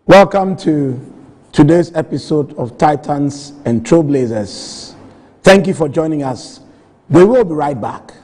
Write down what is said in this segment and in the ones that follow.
Welcome to today's episode of Titans and Trailblazers. Thank you for joining us. We will be right back.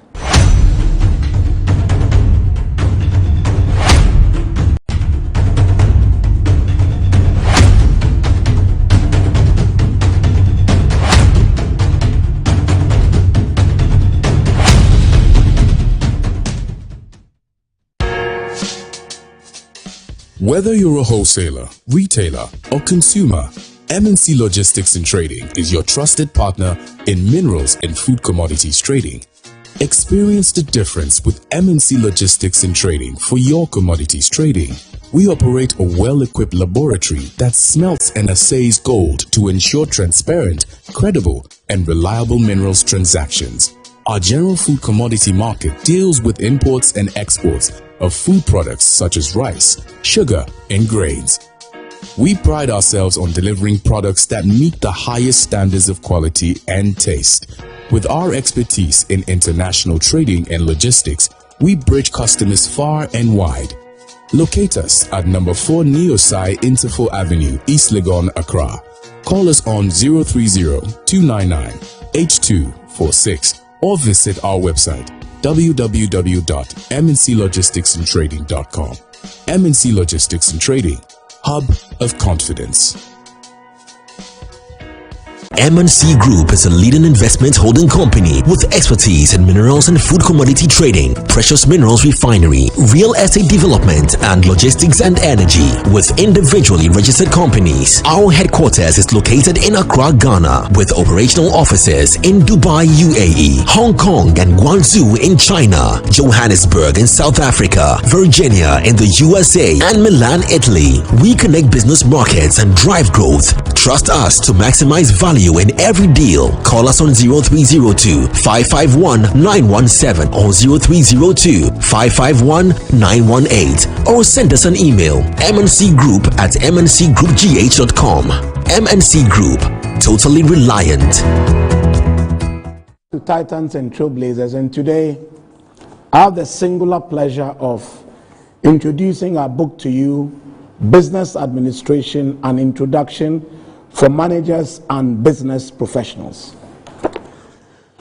Whether you're a wholesaler, retailer, or consumer, MNC Logistics and Trading is your trusted partner in minerals and food commodities trading. Experience the difference with MNC Logistics and Trading for your commodities trading. We operate a well-equipped laboratory that smelts and assays gold to ensure transparent, credible, and reliable minerals transactions. Our general food commodity market deals with imports and exports of food products such as rice, sugar, and grains. We pride ourselves on delivering products that meet the highest standards of quality and taste. With our expertise in international trading and logistics, we bridge customers far and wide. Locate us at number 4 Neosai Interfo Avenue, East Legon, Accra. Call us on 030-299-8246 or visit our website www.mnclogisticsandtrading.com. MNC Logistics and Trading, hub of confidence. MNC Group is a leading investment holding company with expertise in minerals and food commodity trading, precious minerals refinery, real estate development, and logistics and energy. With individually registered companies, our headquarters is located in Accra, Ghana, with operational offices in Dubai, UAE, Hong Kong, and Guangzhou in China, Johannesburg in South Africa, Virginia in the USA, and Milan, Italy. We connect business markets and drive growth. Trust us to maximize value in every deal. Call us on 0302-551-917 or 0302-551-918 or send us an email mncgroup@mncgroupgh.com. MNC Group, totally reliant. To Titans and Trailblazers, and today I have the singular pleasure of introducing our book to you, Business Administration: An Introduction for Managers and Business Professionals.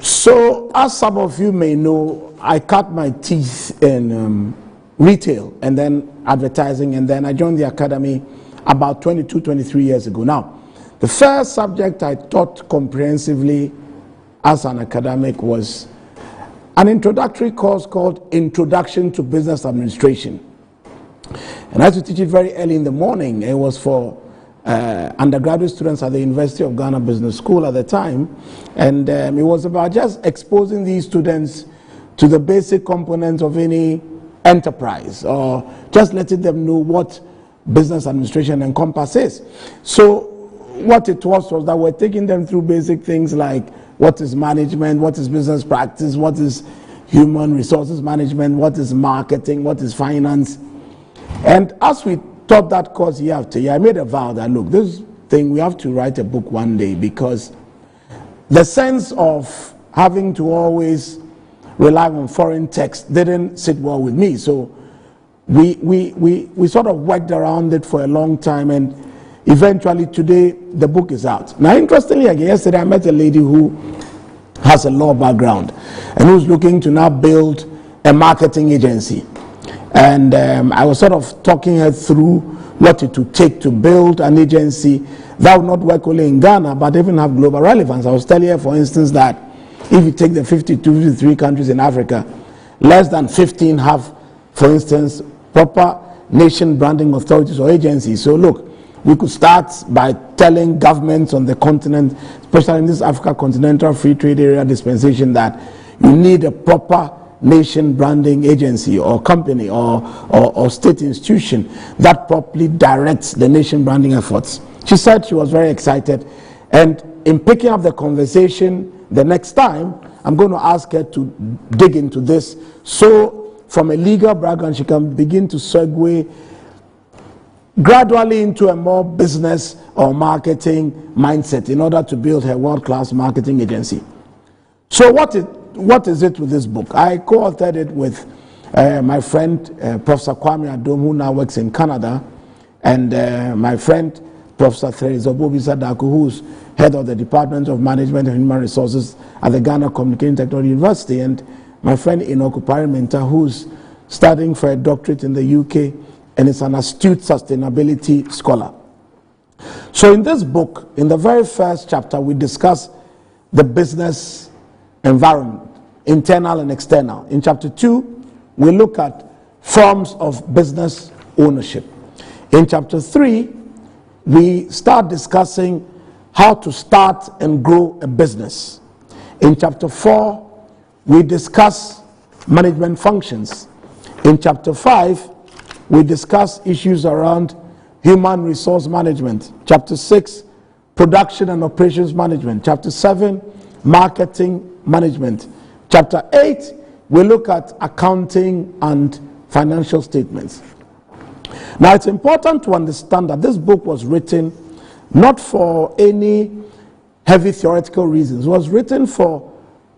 So, as some of you may know, I cut my teeth in retail and then advertising, and then I joined the academy about 22, 23 years ago. Now, the first subject I taught comprehensively as an academic was an introductory course called Introduction to Business Administration. And I had to teach it very early in the morning. It was for undergraduate students at the University of Ghana Business School at the time, and it was about just exposing these students to the basic components of any enterprise, or just letting them know what business administration encompasses. So what it was that we're taking them through basic things like what is management, what is business practice, what is human resources management, what is marketing, what is finance. And as we taught that course year after year, I made a vow that, look, this thing, we have to write a book one day, because the sense of having to always rely on foreign text didn't sit well with me. So we sort of worked around it for a long time, and eventually today the book is out. Now, interestingly, again, yesterday I met a lady who has a law background and who's looking to now build a marketing agency. And I was sort of talking her through what it would take to build an agency that would not work only in Ghana, but even have global relevance. I was telling her, for instance, that if you take the 52, 53 countries in Africa, less than 15 have, for instance, proper nation branding authorities or agencies. So look, we could start by telling governments on the continent, especially in this Africa Continental Free Trade Area dispensation, that you need a proper nation branding agency or company or state institution that properly directs the nation branding efforts. She said she was very excited, and in picking up the conversation the next time, I'm going to ask her to dig into this, so from a legal background she can begin to segue gradually into a more business or marketing mindset in order to build her world-class marketing agency. So what is it with this book? I co-authored it with my friend Prof. Kwame Adom, who now works in Canada, and my friend Professor Trailblazers, who's head of the Department of Management and Human Resources at the Ghana Communication Technology University, and my friend Enoku Parimenta, who's studying for a doctorate in the UK and is an astute sustainability scholar. So in this book, in the very first chapter, we discuss the business environment, internal and external. In chapter 2, we look at forms of business ownership. In chapter 3, we start discussing how to start and grow a business. In chapter 4, we discuss management functions. In chapter 5, we discuss issues around human resource management. Chapter 6, production and operations management. Chapter 7, marketing management. Chapter 8, we look at accounting and financial statements. Now, it's important to understand that this book was written not for any heavy theoretical reasons. It was written for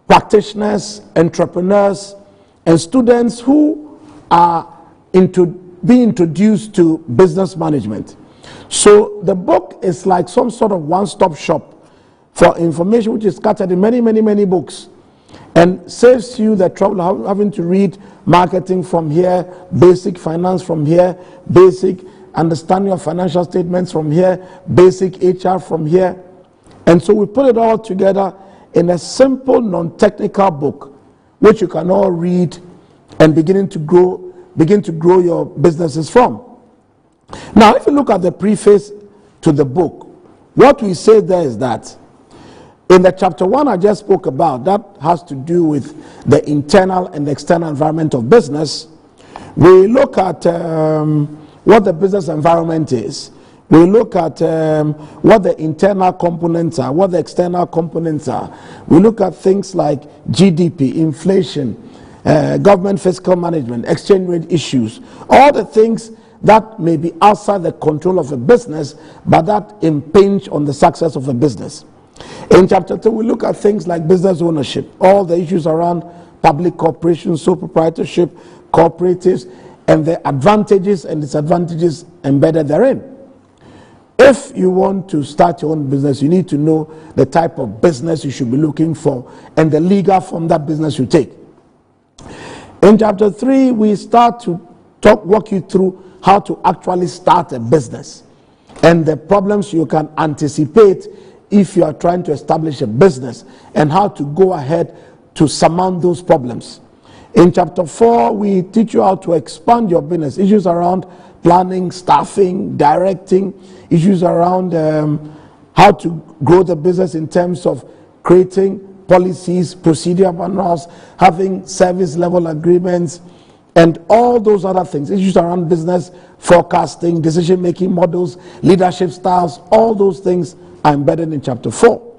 practitioners, entrepreneurs, and students who are being introduced to business management. So the book is like some sort of one-stop shop for information which is scattered in many, many, many books, and saves you the trouble of having to read marketing from here, basic finance from here, basic understanding of financial statements from here, basic HR from here. And so we put it all together in a simple, non-technical book which you can all read and begin to grow your businesses from. Now, if you look at the preface to the book, what we say there is that in the chapter 1 I just spoke about, that has to do with the internal and external environment of business. We look at what the business environment is. We look at what the internal components are, what the external components are. We look at things like GDP, inflation, government fiscal management, exchange rate issues, all the things that may be outside the control of a business, but that impinge on the success of a business. In chapter 2, we look at things like business ownership, all the issues around public corporations, sole proprietorship, cooperatives, and the advantages and disadvantages embedded therein. If you want to start your own business, you need to know the type of business you should be looking for and the legal form that business you take. In chapter 3, we start to walk you through how to actually start a business and the problems you can anticipate if you are trying to establish a business, and how to go ahead to surmount those problems. In chapter 4, we teach you how to expand your business, issues around planning, staffing, directing, issues around how to grow the business in terms of creating policies, procedure manuals, having service level agreements, and all those other things, issues around business, forecasting, decision-making models, leadership styles, all those things are embedded in chapter 4.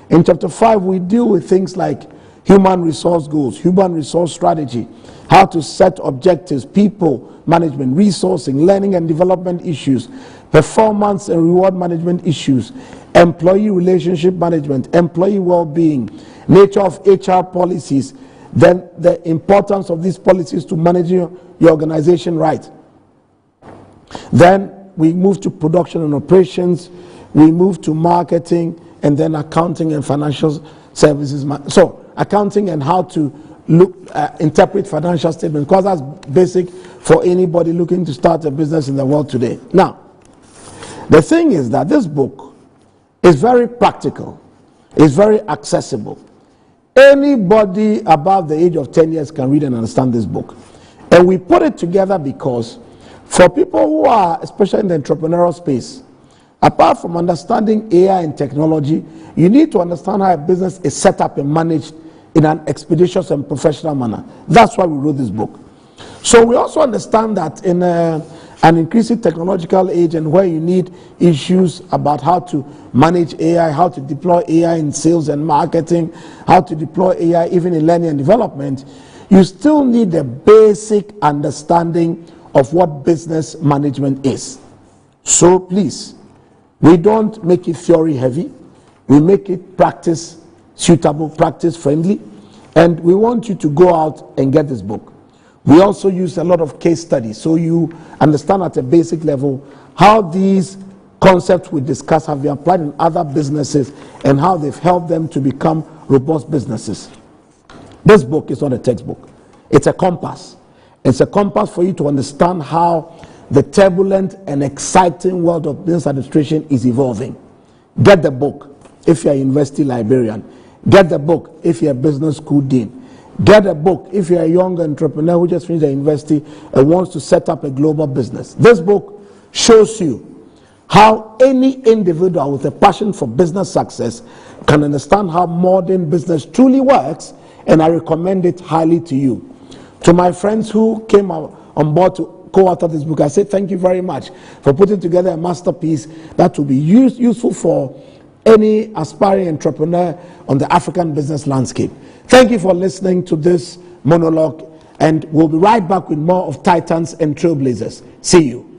In chapter 5, we deal with things like human resource goals, human resource strategy, how to set objectives, people management, resourcing, learning and development issues, performance and reward management issues, employee relationship management, employee well-being, nature of HR policies, then the importance of these policies to managing your organization right. Then we move to production and operations, we move to marketing, and then accounting and financial services. So accounting and how to interpret financial statements, because that's basic for anybody looking to start a business in the world today. Now, the thing is that this book is very practical, it's very accessible. Anybody above the age of 10 years can read and understand this book. And we put it together because for people who are, especially in the entrepreneurial space, apart from understanding AI and technology, you need to understand how a business is set up and managed in an expeditious and professional manner. That's why we wrote this book. So we also understand that in an increasing technological age, and where you need issues about how to manage AI, how to deploy AI in sales and marketing, how to deploy AI even in learning and development, you still need the basic understanding of what business management is. So please, we don't make it theory heavy, we make it practice suitable, practice friendly, and we want you to go out and get this book. We also use a lot of case studies, so you understand at a basic level how these concepts we discuss have been applied in other businesses and how they've helped them to become robust businesses. This book is not a textbook. It's a compass. It's a compass for you to understand how the turbulent and exciting world of business administration is evolving. Get the book if you're a university librarian. Get the book if you're a business school dean. Get a book if you're a young entrepreneur who just finished the university and wants to set up a global business. This book shows you how any individual with a passion for business success can understand how modern business truly works, and I recommend it highly to you. To my friends who came on board to co-author this book, I say thank you very much for putting together a masterpiece that will be useful for any aspiring entrepreneur on the African business landscape. Thank you for listening to this monologue, and we'll be right back with more of Titans and Trailblazers. See you.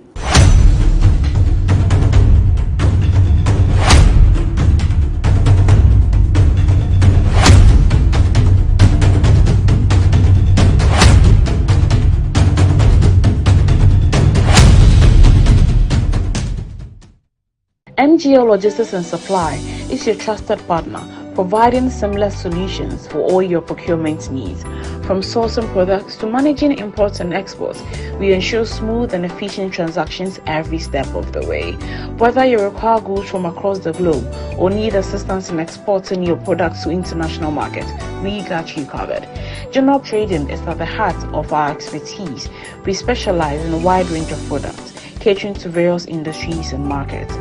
MGL Logistics and Supply is your trusted partner, providing seamless solutions for all your procurement needs. From sourcing products to managing imports and exports, we ensure smooth and efficient transactions every step of the way. Whether you require goods from across the globe or need assistance in exporting your products to international markets, we got you covered. General trading is at the heart of our expertise. We specialize in a wide range of products, catering to various industries and markets.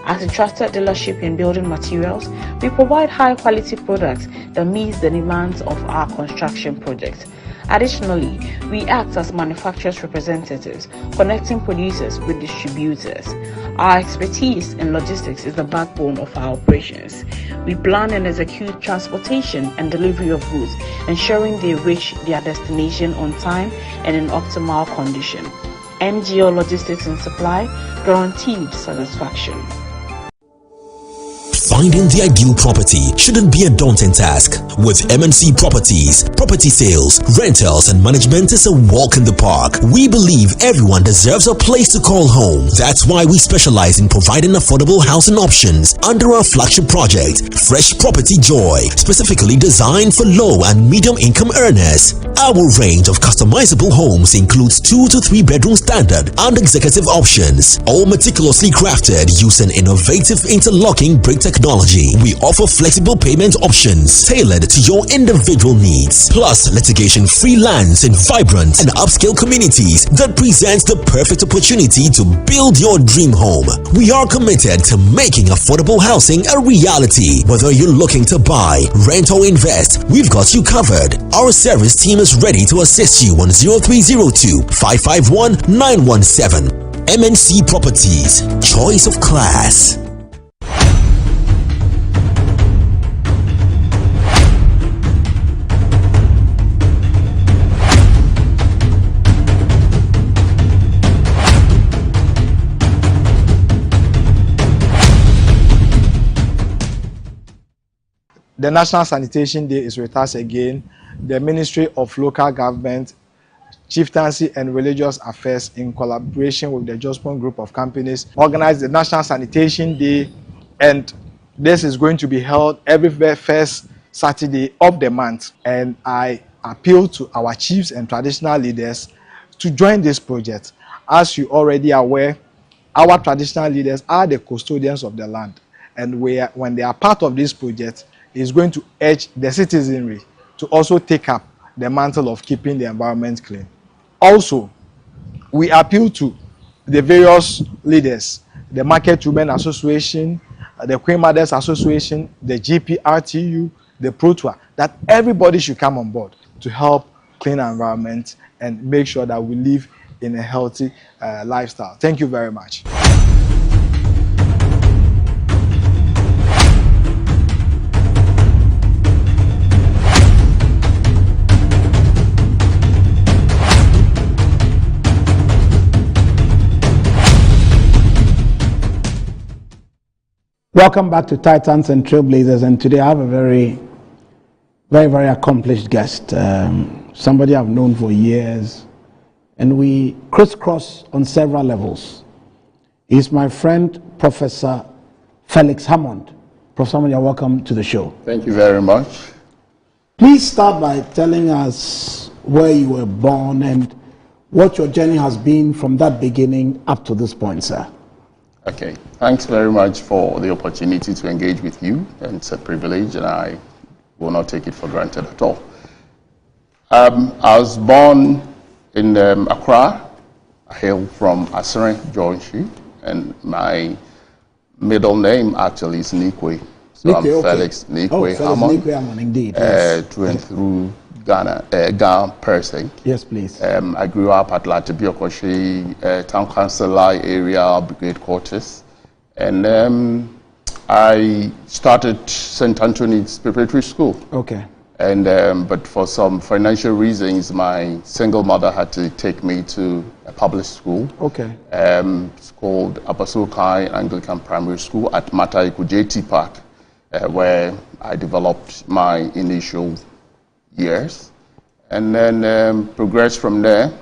As a trusted dealership in building materials, we provide high-quality products that meet the demands of our construction projects. Additionally, we act as manufacturers' representatives, connecting producers with distributors. Our expertise in logistics is the backbone of our operations. We plan and execute transportation and delivery of goods, ensuring they reach their destination on time and in optimal condition. MGL Logistics and Supply, guaranteed satisfaction. Finding the ideal property shouldn't be a daunting task. With MNC Properties, property sales, rentals, and management is a walk in the park. We believe everyone deserves a place to call home. That's why we specialize in providing affordable housing options under our flagship project, Fresh Property Joy, specifically designed for low and medium income earners. Our range of customizable homes includes 2 to 3 bedroom standard and executive options, all meticulously crafted using innovative interlocking brick technology. We offer flexible payment options tailored to your individual needs, plus litigation-free lands in vibrant and upscale communities that presents the perfect opportunity to build your dream home. We are committed to making affordable housing a reality. Whether you're looking to buy, rent, or invest, we've got you covered. Our service team is ready to assist you on 0302 551 917. MNC Properties, choice of class. The National Sanitation Day is with us again. The Ministry of Local Government, Chieftaincy and Religious Affairs, in collaboration with the Jospon Group of Companies, organized the National Sanitation Day, and this is going to be held every first Saturday of the month. And I appeal to our chiefs and traditional leaders to join this project. As you already are aware, our traditional leaders are the custodians of the land, and when they are part of this project, is going to urge the citizenry to also take up the mantle of keeping the environment clean. Also, we appeal to the various leaders, the Market Women Association, the Queen Mothers Association, the GPRTU, the ProTour, that everybody should come on board to help clean our environment and make sure that we live in a healthy lifestyle. Thank you very much. Welcome back to Titans and Trailblazers, and today I have a very accomplished guest, somebody I've known for years, and we crisscross on several levels. He's my friend, Professor Felix Hammond. Professor Hammond, you're welcome to the show. Thank you very much. Please start by telling us where you were born and what your journey has been from that beginning up to this point, sir. Okay, thanks very much for the opportunity to engage with you, and it's a privilege, and I will not take it for granted at all. I was born in Accra. I hail from Asere, Georgia, and my middle name actually is Nikwe. So I'm Felix Nikwe Hammond. Nikwe Hammond, indeed. Through and through Ghana person. Yes, please. I grew up at Latibiokoshi, Town Council area, Brigade Quarters. And I started St. Anthony's Preparatory School. Okay. And but for some financial reasons, my single mother had to take me to a public school. Okay. It's called Abasokai Anglican Primary School at Mataiku JT Park, where I developed my initial years, and then progressed from there.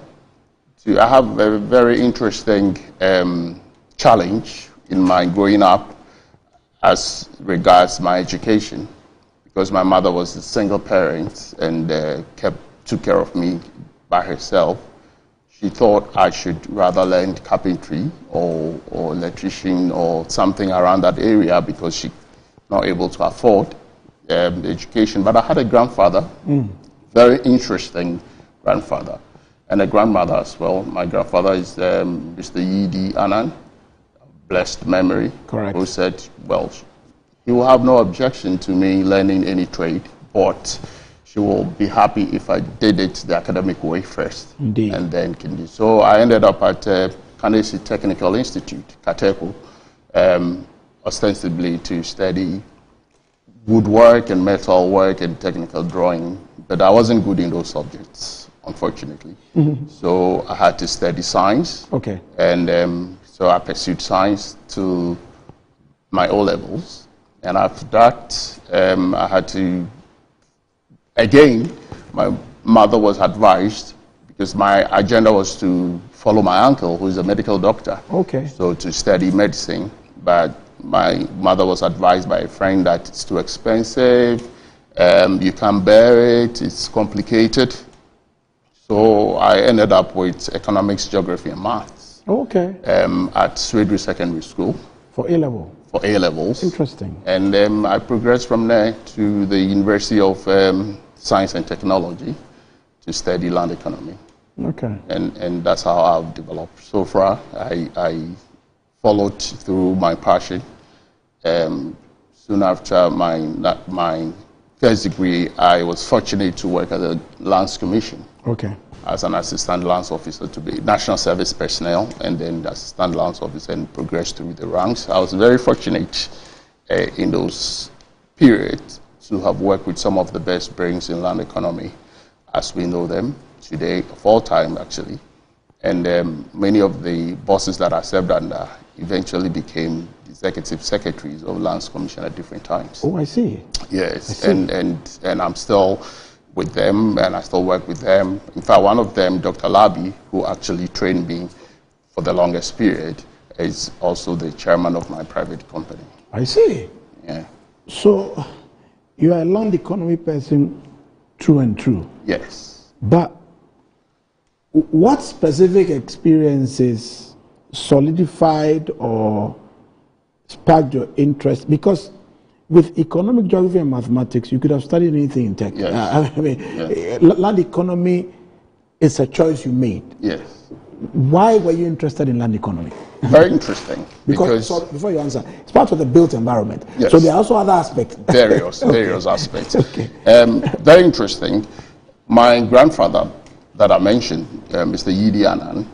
I have a very interesting challenge in my growing up as regards my education, because my mother was a single parent and took care of me by herself. She thought I should rather learn carpentry or electrician or something around that area because she not able to afford the education. But I had a grandfather, very interesting grandfather, and a grandmother as well. My grandfather is Mr. Yidi Anand, blessed memory. Correct. Who said, well, he will have no objection to me learning any trade, but she will be happy if I did it the academic way first. Indeed. And then can do. So I ended up at Kanesi Technical Institute, Kateku, ostensibly to study woodwork and metal work and technical drawing, but I wasn't good in those subjects, unfortunately. So I had to study science. Okay. And so I pursued science to my O-levels. And after that, I had to, again, my mother was advised, because my agenda was to follow my uncle, who is a medical doctor. Okay. So to study medicine, but my mother was advised by a friend that it's too expensive, you can't bear it, it's complicated. So I ended up with economics, geography, and maths. Okay. At Swedru Secondary School. For A-level? For A-levels. Interesting. And I progressed from there to the University of Science and Technology to study land economy. Okay. And that's how I've developed. So far, I followed through my passion. Soon after my first degree, I was fortunate to work at the Lands Commission. Okay. As an assistant lands officer to be national service personnel, and then assistant lands officer, and progressed through the ranks. I was very fortunate in those periods to have worked with some of the best brains in land economy as we know them today, of all time actually. And many of the bosses that I served under eventually became executive secretaries of Lands Commission at different times. Oh, I see. Yes, I see. And I'm still with them, and I still work with them. In fact, one of them, Dr. Labi, who actually trained me for the longest period, is also the chairman of my private company. I see. Yeah. So you are a land economy person true and true. Yes. But what specific experiences solidified or sparked your interest? Because with economic geography and mathematics, you could have studied anything in tech. Yes. I mean, Yes. Land economy is a choice you made. Yes. Why were you interested in land economy? Very interesting. Because so before you answer, it's part of the built environment. Yes. So there are also other aspects. Various Okay. aspects. Okay. Very interesting. My grandfather that I mentioned, Mr. Yidi Anand,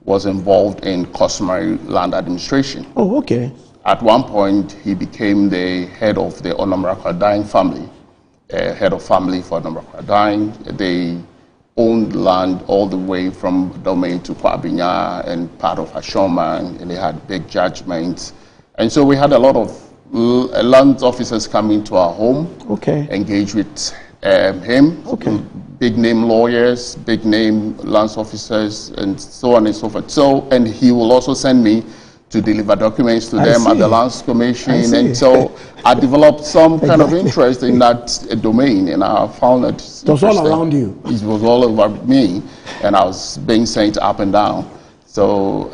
was involved in customary land administration. Oh, okay. At one point, he became the head of the Onamrakwadine family, head of family for Onamrakwadine. They owned land all the way from Domain to Kwabinya and part of Ashoman, and they had big judgments. And so we had a lot of land officers coming to our home, Okay. engage with him, Okay. big name lawyers, big name lands officers, and so on and so forth. So, and he will also send me to deliver documents to them at the Lands Commission. And so I developed some kind of interest in that domain, and I found that it was all around you. It was all over me, and I was being sent up and down. So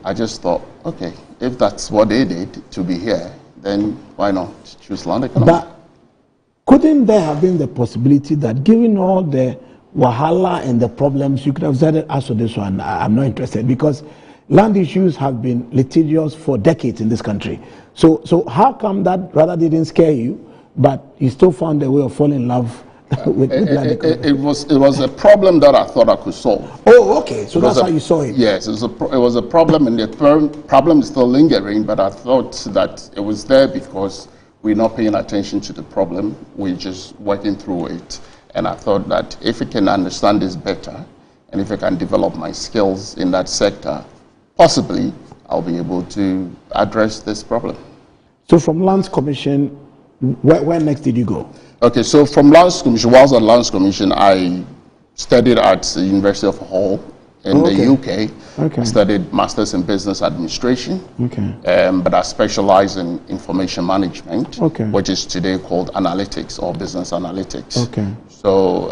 I just thought, okay, if that's what they did to be here, then why not choose land economics? But couldn't there have been the possibility that given all the wahala and the problems, you could have said, as for this one, I'm not interested, because land issues have been litigious for decades in this country. So how come that rather didn't scare you, but you still found a way of falling in love with land economics? It was a problem that I thought I could solve. Oh, okay. So that's how you saw it. Yes, it was a problem, and the problem is still lingering, but I thought that it was there because we're not paying attention to the problem. We're just working through it. And I thought that if I can understand this better, and if I can develop my skills in that sector, possibly I'll be able to address this problem. So from Lands Commission, where next did you go? Okay, so from Lands Commission, whilst at Lands Commission, I studied at the University of Hull in the UK. Okay. I studied Masters in Business Administration. Okay. But I specialize in information management, okay, which is today called analytics or business analytics. Okay. So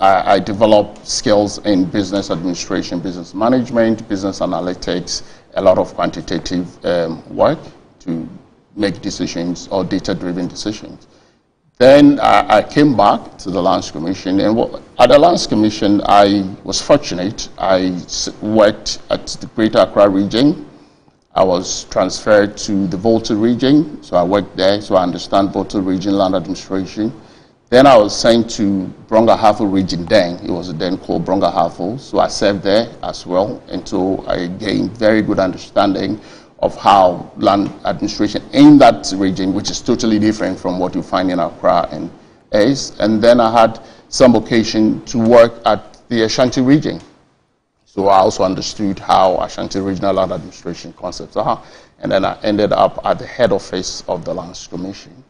I developed skills in business administration, business management, business analytics, a lot of quantitative work to make decisions or data-driven decisions. Then I came back to the Lands Commission, and at the Lands Commission, I was fortunate. I worked at the Greater Accra region. I was transferred to the Volta region, so I worked there, so I understand Volta region land administration. Then I was sent to Brongahafo region then. It was then called Brongahafo, so I served there as well until I gained very good understanding of how land administration in that region, which is totally different from what you find in Accra and is. And then I had some occasion to work at the Ashanti region. So I also understood how Ashanti regional land administration concepts are. And then I ended up at the head office of the Lands Commission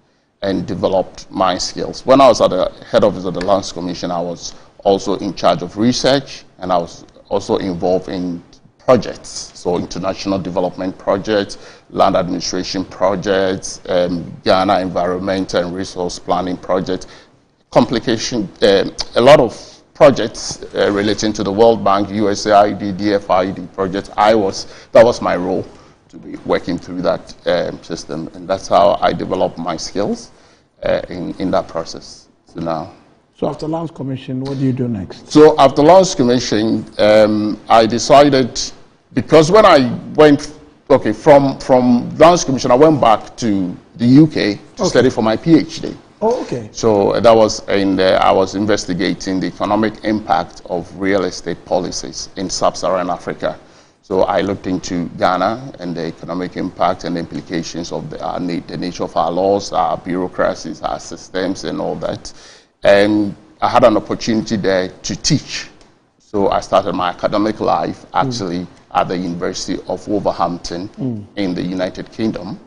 and developed my skills. When I was at the head office of the Lands Commission, I was also in charge of research, and I was also involved in projects, so international development projects, land administration projects, Ghana environmental and resource planning projects, a lot of projects relating to the World Bank, USAID, DFID projects. That was my role, to be working through that system, and that's how I developed my skills in that process. So now. So after Lands Commission, what do you do next? So after Lands Commission, I decided, because when I went, from Lands Commission, I went back to the UK to study for my PhD. Oh, okay. So that was I was investigating the economic impact of real estate policies in sub-Saharan Africa. So I looked into Ghana and the economic impact and the implications of the nature of our laws, our bureaucracies, our systems, and all that. And I had an opportunity there to teach. So I started my academic life actually at the University of Wolverhampton in the United Kingdom.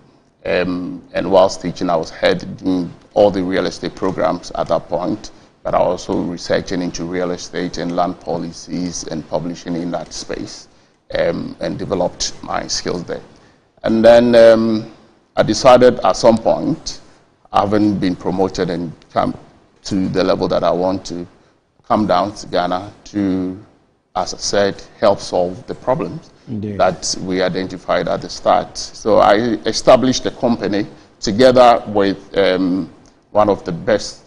And whilst teaching, I was heading all the real estate programs at that point, but I also researching into real estate and land policies and publishing in that space, and developed my skills there. And then I decided at some point, having been promoted and come to the level that I want to, come down to Ghana to, as I said, help solve the problems that we identified at the start. So I established a company together with one of the best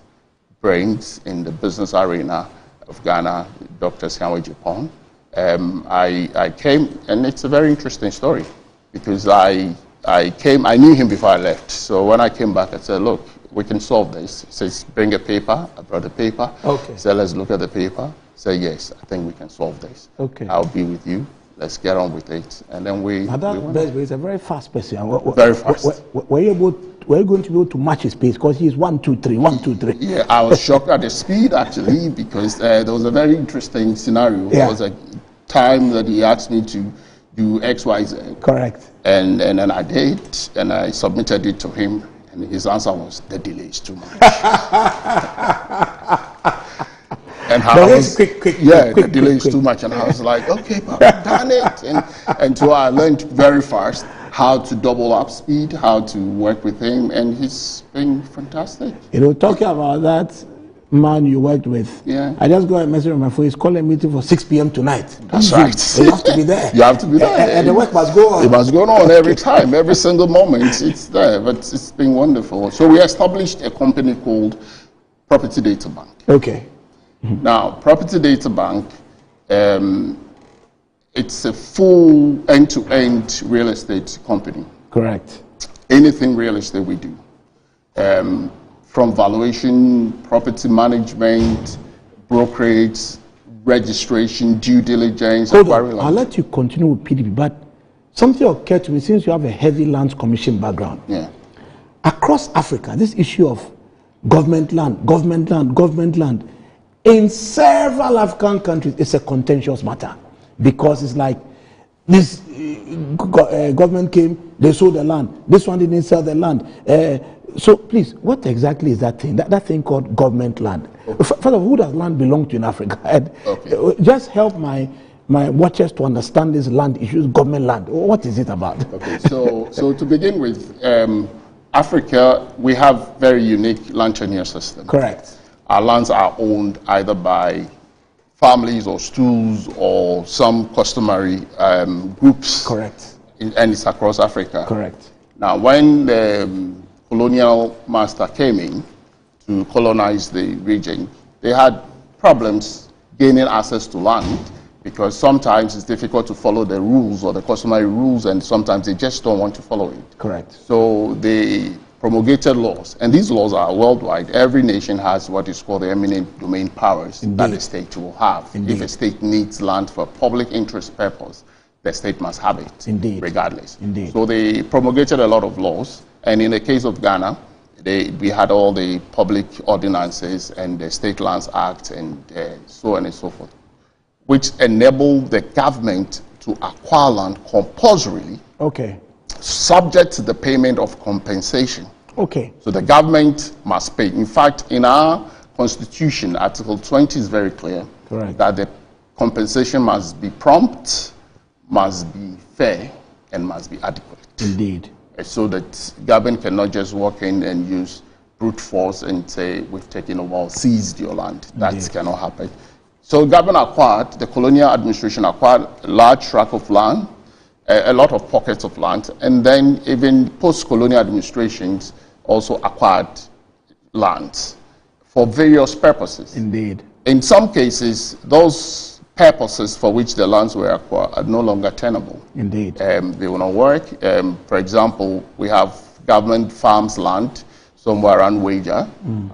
brains in the business arena of Ghana, Dr. Sianwe Japon. I came, and it's a very interesting story, because I knew him before I left. So when I came back, I said, look, we can solve this. He says, bring a paper. I brought a paper. Okay. So let's look at the paper. Say, yes, I think we can solve this. Okay. I'll be with you. Let's get on with it. And then he's a very fast person. Very fast. Were you going to be able to match his pace? Because he's 1, 2, 3, 1, 2, 3. Yeah, I was shocked at the speed, actually, because there was a very interesting scenario. Yeah. There was a time that he asked me to do X, Y, Z. Correct. And then I did, and I submitted it to him. And his answer was, the delay is too much. And the delay is quick. The delay is too much. And I was like, okay, Papa, done it. And so I learned very fast how to double up speed, how to work with him, and he's been fantastic. You know, talking about that man you worked with, I just got a message on my phone. He's calling a meeting for 6 p.m. tonight. That's right. You have to be there. You have to be there. And the work must go on. It must go on every time, every single moment. It's there, but it's been wonderful. So we established a company called Property Data Bank. Okay. Now, Property Data Bank, it's a full end-to-end real estate company. Correct. Anything real estate we do. From valuation, property management, brokerage, registration, due diligence. Hold on. I'll let you continue with PDP, but something occurred to me since you have a heavy lands commission background. Yeah. Across Africa, this issue of government land, in several African countries, it's a contentious matter because it's like this government came, they sold the land. This one didn't sell the land. So please, what exactly is that thing? That thing called government land. Okay. First of all, who does land belong to in Africa? Just help my watchers to understand this land issues, government land. What is it about? Okay, so to begin with, Africa, we have very unique land tenure system. Correct. Our lands are owned either by families or stools or some customary groups. Correct. And it's across Africa. Correct. Now, when the colonial master came in to colonize the region, they had problems gaining access to land because sometimes it's difficult to follow the rules or the customary rules, and sometimes they just don't want to follow it. Correct. So they promulgated laws, and these laws are worldwide. Every nation has what is called the eminent domain powers that the state will have. If a state needs land for public interest purpose, the state must have it, regardless. So they promulgated a lot of laws, and in the case of Ghana, we had all the public ordinances and the State Lands Act and so on and so forth, which enabled the government to acquire land compulsorily, subject to the payment of compensation. So the government must pay. In fact, in our constitution, Article 20 is very clear that the compensation must be prompt, must be fair, and must be adequate. Indeed. So that government cannot just walk in and use brute force and say, we've taken over or seized your land. That cannot happen. So government acquired, the colonial administration acquired a large tract of land, a lot of pockets of land, and then even post-colonial administrations also acquired lands for various purposes. Indeed. In some cases, those purposes for which the lands were acquired are no longer tenable. Indeed. They will not work. For example, we have government farms land somewhere around Wager,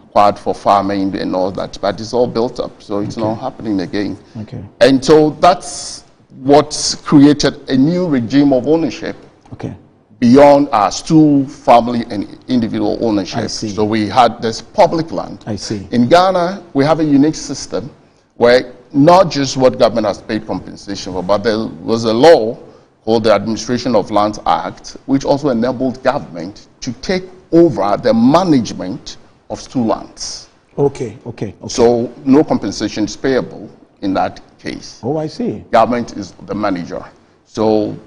acquired for farming and all that, but it's all built up, so it's not happening again. And so that's what created a new regime of ownership beyond our stool, family, and individual ownership. So we had this public land. In Ghana, we have a unique system where not just what government has paid compensation for, but there was a law called the Administration of Lands Act, which also enabled government to take over the management of stool lands. So no compensation is payable in that case. Oh, I see. Government is the manager. So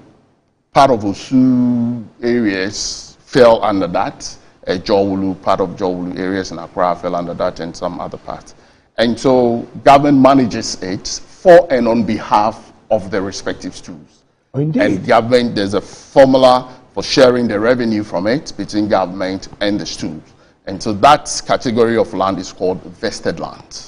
part of Osu areas fell under that. Jowulu, part of Jowulu areas in Accra fell under that, and some other parts. And so government manages it for and on behalf of the respective stools. And government, there's a formula for sharing the revenue from it between government and the stools. And so that category of land is called vested land.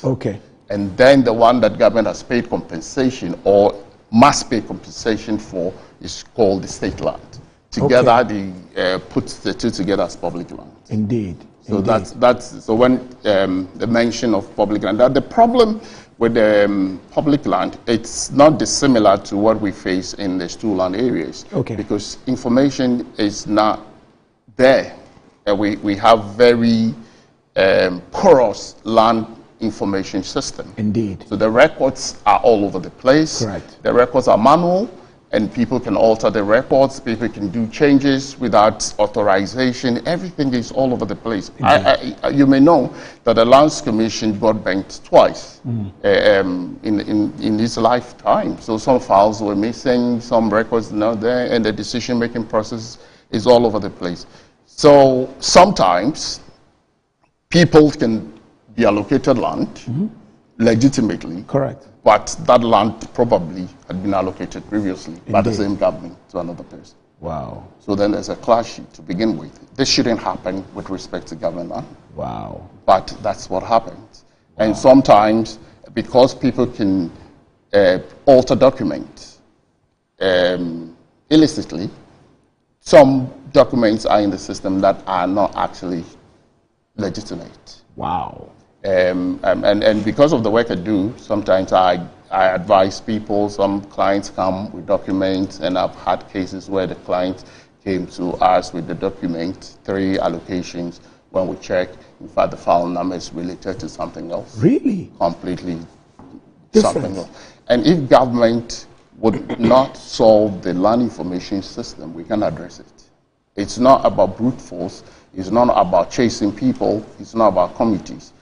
And then the one that government has paid compensation or must pay compensation for is called the state land. Together, they put the two together as public land. So that's so when the mention of public land, the problem with the public land, it's not dissimilar to what we face in the stool land areas. Because information is not there. We have very porous land information system. Indeed. So the records are all over the place. Correct. The records are manual. and people can alter the records, people can do changes without authorization. Everything is all over the place. You may know that the Lands Commission got banked twice in his lifetime. So some files were missing, some records not there, and the decision-making process is all over the place. So sometimes people can be allocated land legitimately. Correct. But that land probably had been allocated previously by the same government to another person. Wow. So then there's a clash to begin with. This shouldn't happen with respect to government land. Wow. But that's what happens. Wow. And sometimes, because people can alter documents illicitly, some documents are in the system that are not actually legitimate. Wow. And because of the work I do, sometimes I advise people. Some clients come with documents, and I've had cases where the client came to us with the document, 3 allocations. When we check, in fact, the file number is related to something else. Really? Completely different. Something else. And if government would not solve the land information system, we can address it. It's not about brute force. It's not about chasing people. It's not about committees.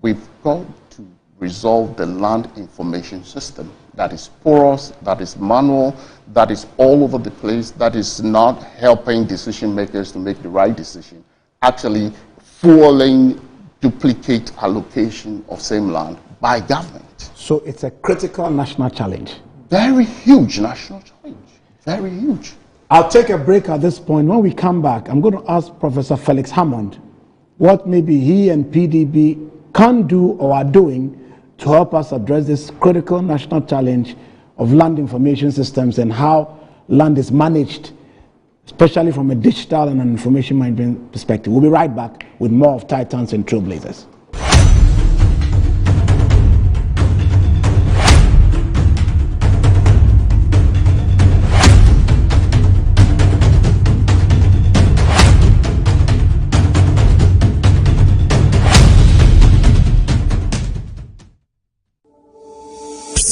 We've got to resolve the land information system that is porous, that is manual, that is all over the place, that is not helping decision makers to make the right decision, actually fueling duplicate allocation of same land by government. So it's a critical national challenge. Very huge national challenge, very huge. I'll take a break at this point. When we come back, I'm going to ask Professor Felix Hammond what maybe he and PDB can do or are doing to help us address this critical national challenge of land information systems and how land is managed, especially from a digital and an information management perspective. We'll be right back with more of Titans and Trailblazers.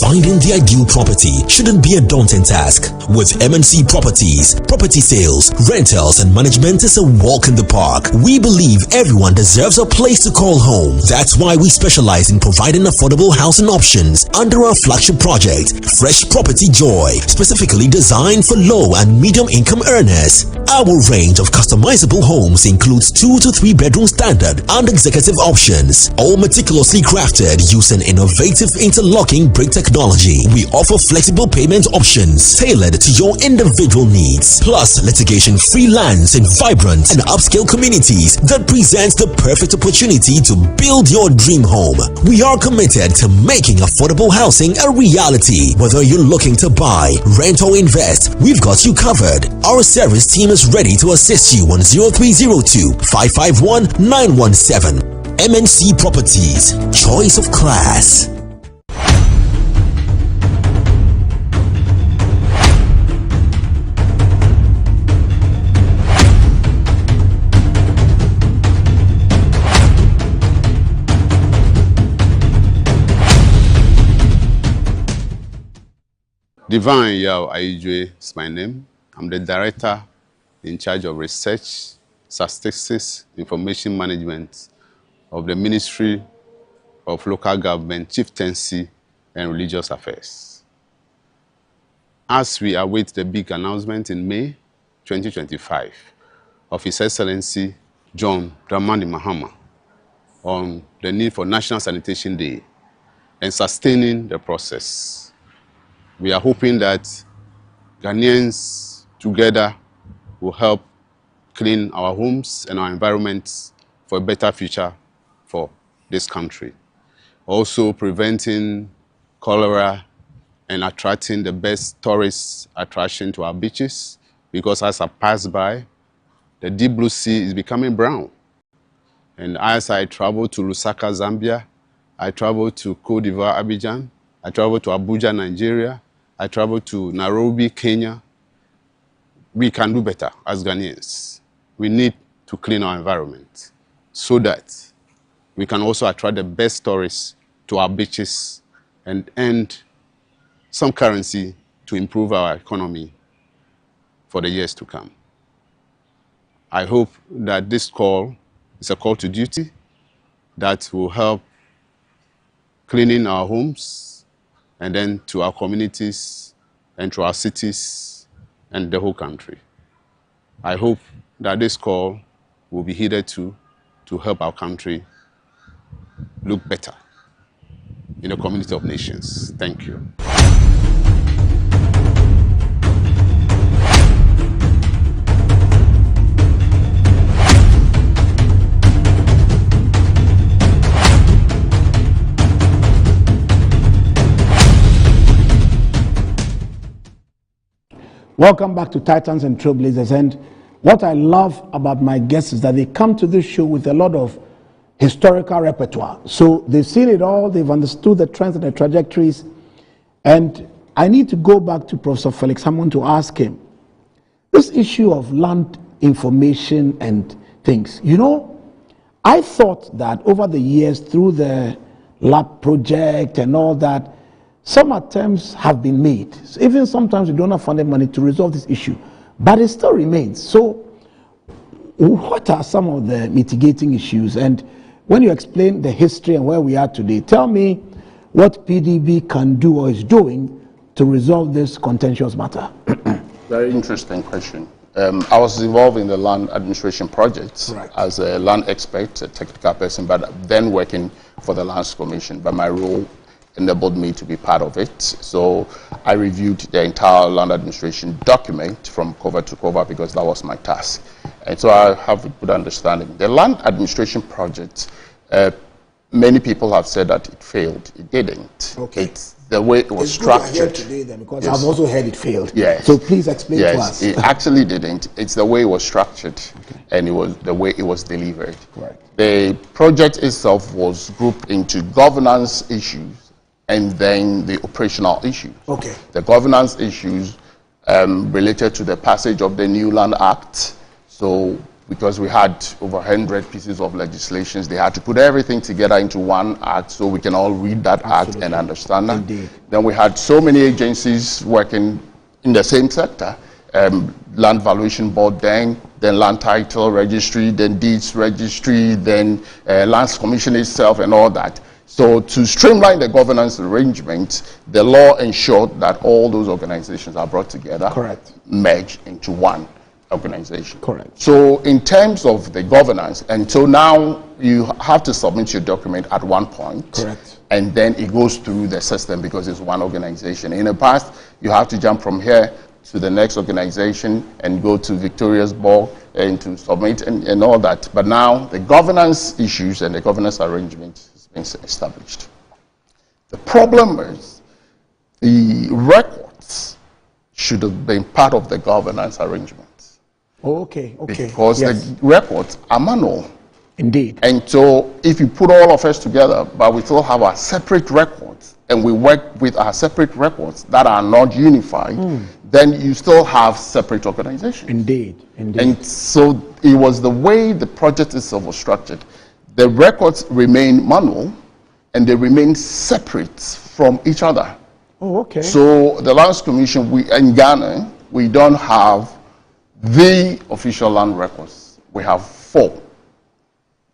Finding the ideal property shouldn't be a daunting task. With MNC Properties, property sales, rentals, and management is a walk in the park. We believe everyone deserves a place to call home. That's why we specialize in providing affordable housing options under our flagship project, Fresh Property Joy, specifically designed for low and medium income earners. Our range of customizable homes includes 2 to 3 bedroom standard and executive options, all meticulously crafted using innovative interlocking brick technology. We offer flexible payment options tailored to your individual needs, plus litigation-free lands in vibrant and upscale communities that presents the perfect opportunity to build your dream home. We are committed to making affordable housing a reality. Whether you're looking to buy, rent, or invest, we've got you covered. Our service team is ready to assist you on 0302 551 917. MNC Properties, choice of class. Divine Yao Aijwe is my name. I'm the director in charge of research, statistics, information management of the Ministry of Local Government, Chieftaincy, and Religious Affairs. As we await the big announcement in May 2025 of His Excellency John Dramani Mahama on the need for National Sanitation Day and sustaining the process, we are hoping that Ghanaians together will help clean our homes and our environments for a better future for this country. Also preventing cholera and attracting the best tourist attraction to our beaches, because as I pass by, the deep blue sea is becoming brown. And as I travel to Lusaka, Zambia, I travel to Cote d'Ivoire, Abidjan, I travel to Abuja, Nigeria, I travel to Nairobi, Kenya. We can do better as Ghanaians. We need to clean our environment so that we can also attract the best tourists to our beaches and earn some currency to improve our economy for the years to come. I hope that this call is a call to duty that will help cleaning our homes and then to our communities and to our cities and the whole country. I hope that this call will be heeded to help our country look better in the community of nations. Thank you. Welcome back to Titans and Trailblazers. And what I love about my guests is that they come to this show with a lot of historical repertoire. So they've seen it all, they've understood the trends and the trajectories. And I need to go back to Professor Felix Hammond to ask him, this issue of land information and things, you know, I thought that over the years through the lab project and all that, some attempts have been made. Even sometimes we don't have funded money to resolve this issue, but it still remains. So what are some of the mitigating issues? And when you explain the history and where we are today, tell me what PDB can do or is doing to resolve this contentious matter. Very interesting question. I was involved in the land administration projects as a land expert, a technical person, but then working for the Lands Commission. But my role enabled me to be part of it. So I reviewed the entire land administration document from cover to cover because that was my task. And so I have a good understanding. The land administration project, many people have said that it failed. It didn't. Okay. It's the way it was structured. Today then, because I've also heard it failed. Yes. So please explain to us. It actually didn't. It's the way it was structured, and it was the way it was delivered. Correct. The project itself was grouped into governance issues and then the operational issues. Okay. The governance issues related to the passage of the New Land Act. So because we had over 100 pieces of legislations, they had to put everything together into one act so we can all read that act and understand that. Indeed. Then we had so many agencies working in the same sector. Land Valuation Board then Land Title Registry, then Deeds Registry, then Lands Commission itself and all that. So to streamline the governance arrangement, the law ensured that all those organizations are brought together, merged into one organization. Correct. So in terms of the governance, and so now you have to submit your document at one point. Correct. And then it goes through the system because it's one organization. In the past, you have to jump from here to the next organization and go to Victoria's Ball and to submit and all that. But now the governance issues and the governance arrangement been established. The problem is the records should have been part of the governance arrangements. Okay. Because the records are manual. Indeed. And so if you put all of us together, but we still have our separate records, and we work with our separate records that are not unified, then you still have separate organizations. Indeed. And so it was the way the project itself was structured. The records remain manual, and they remain separate from each other. Oh, okay. So the Lands Commission, in Ghana, we don't have the official land records. We have 4